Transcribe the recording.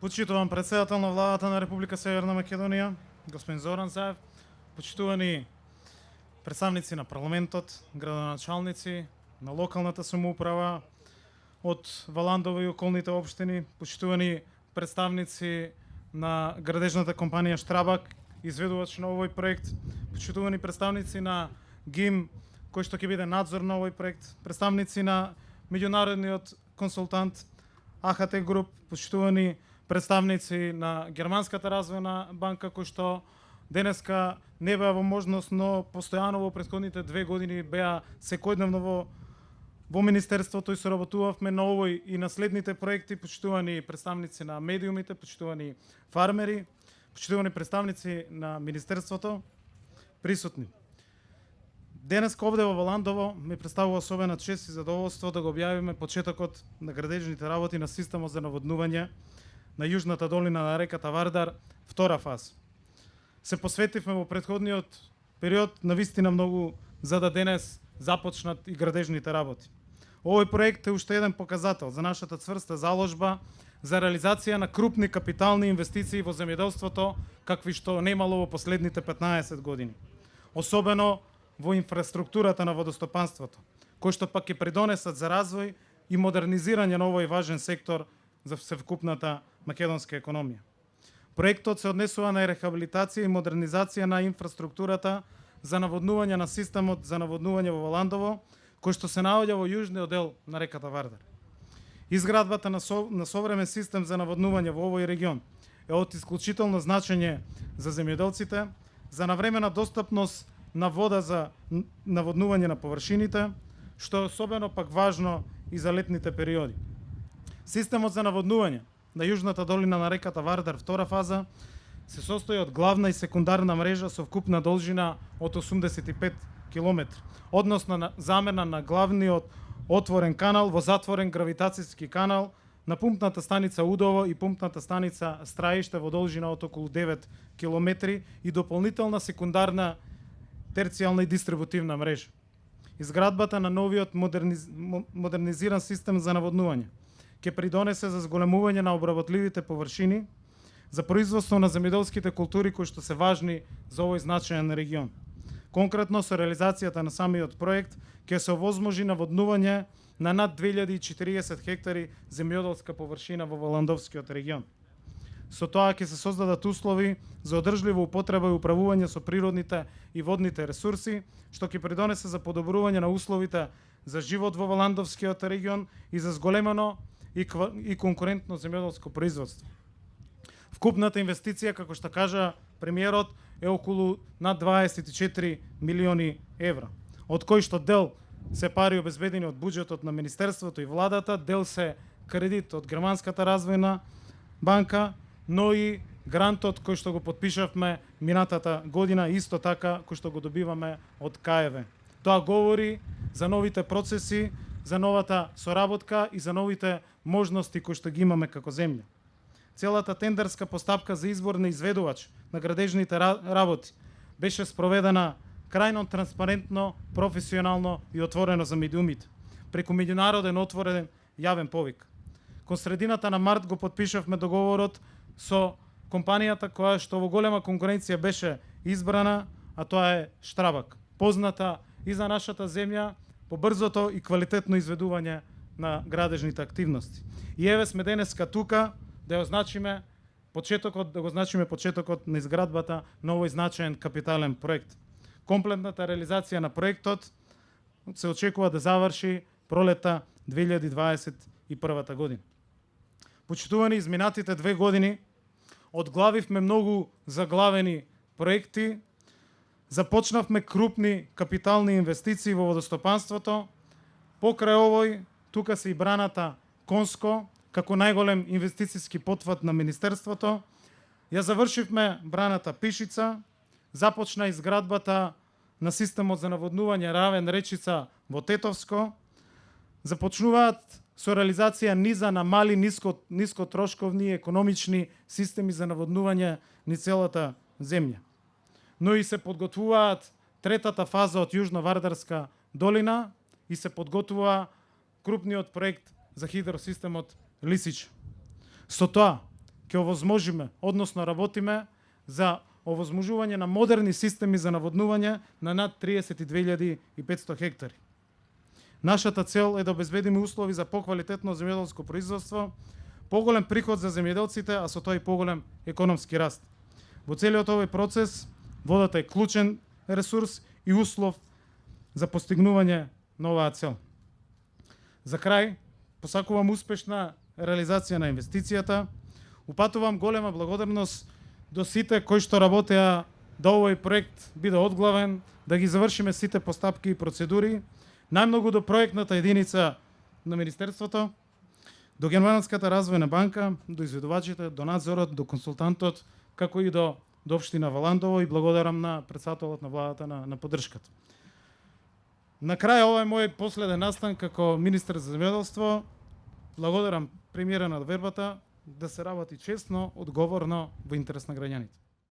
Почитуван председател на владата на Република Северна Македонија, господин Зоран Заев, почитувани представници на парламентот, градоначалници, на локалната самоуправа од Валандово и околните општини, почитувани представници на градежната компанија Штрабак, изведувач на овој проект, почитувани представници на ГИМ, кој што ќе биде надзор на овој проект, представници на меѓународниот консултант АХТ Груп, почитувани представници на Германската развојна банка, кои што денеска не беа во можност, но постојано во претходните 2 години беа секојдневно во Министерството и соработувавме на овој и на следните проекти, почитувани представници на медиумите, почитувани фармери, почитувани представници на Министерството, присутни. Денеска овде во Валандово ми представува особена чест и задоволство да го објавиме почетокот на градежните работи на системот за наводнување на јужната долина на реката Вардар, втора фаза. Се посветивме во претходниот период на вистина многу за да денес започнат и градежните работи. Овој проект е уште еден показател за нашата цврста заложба за реализација на крупни капитални инвестиции во земјоделството, какви што немало во последните 15 години. Особено во инфраструктурата на водостопанството, кои што пак ќе придонесат за развој и модернизирање на овој важен сектор за севкупната македонска економија. Проектот се однесува на рехабилитација и модернизација на инфраструктурата за наводнување на системот за наводнување во Валандово, кој што се наоѓа во јужниот дел на реката Вардар. Изградбата на современ систем за наводнување во овој регион е од исклучително значење за земјоделците, за навремена достапност на вода за наводнување на површините, што е особено пак важно и за летните периоди. Системот за наводнување на јужната долина на реката Вардар, втора фаза, се состои од главна и секундарна мрежа со вкупна должина од 85 км, односно замена на главниот отворен канал во затворен гравитацијски канал на пумпната станица Удово и пумпната станица Страиште во должина од околу 9 км и дополнителна секундарна терцијална и дистрибутивна мрежа. Изградбата на новиот модернизиран систем за наводнување ќе придонесе за зголемување на обработливите површини, за производство на земјоделските култури кои што се важни за овој значаен регион. Конкретно со реализацијата на самиот проект ќе се овозможи наводнување на над 2040 хектари земјоделска површина во Валандовскиот регион. Со тоа ќе се создадат услови за одржлива употреба и управување со природните и водните ресурси, што ќе придонесе за подобрување на условите за живот во Валандовскиот регион и за зголемено и конкурентно земјоделско производство. Вкупната инвестиција, како што кажа премиерот, е околу над 24 милиони евра, од кои што дел се пари обезбедени од буџетот на Министерството и владата, дел се кредит од Германската развојна банка, но и грантот кој што го подпишавме минатата година, исто така кој што го добиваме од КЕВ. Тоа говори за новите процеси, за новата соработка и за новите можности кои што ги имаме како земја. Целата тендерска постапка за избор на изведувач на градежните работи беше спроведена крајно транспарентно, професионално и отворено за медиумите, преку меѓународен отворен јавен повик. Кон средината на март го подпишавме договорот со компанијата која што во голема конкуренција беше избрана, а тоа е Штрабак, позната и за нашата земја по брзото и квалитетно изведување на градежните активности. И еве сме денеска тука да го значиме почетокот на изградбата на овој значаен капитален проект. Комплетната реализација на проектот се очекува да заврши пролета 2021 година. Почитувани, изминатите 2 години одглавивме многу заглавени проекти, започнавме крупни капитални инвестиции во водостопанството. Покрај овој, тука се и браната Конско, како најголем инвестициски потват на Министерството. Ја завршивме браната Пишица, започна изградбата на системот за наводнување Равен Речица во Тетовско, започнуваат со реализација низа на мали, нискотрошковни економични системи за наводнување ни целата земја. Но и се подготвуваат третата фаза од Јужно-Вардарска долина и се подготвува крупниот проект за хидросистемот Лисич. Со тоа, ќе овозможиме, односно работиме за овозможување на модерни системи за наводнување на над 32.500 хектари. Нашата цел е да обезбедиме услови за поквалитетно земјоделско производство, поголем приход за земјоделците, а со тоа и поголем економски раст. Во целиот овој процес, водата е клучен ресурс и услов за постигнување на оваа цел. За крај, посакувам успешна реализација на инвестицијата. Упатувам голема благодарност до сите кои што работеа да овој проект биде одглавен, да ги завршиме сите постапки и процедури, најмногу до проектната единица на Министерството, до Германската развојна банка, до изведувачите, до надзорот, до консултантот, како и до општина Валандово, и благодарам на претседателот на владата на поддршката. На крај, ова е мој последен настан како министер за земјоделство. Благодарам премиера на вербата да се работи честно, одговорно во интерес на граѓаните.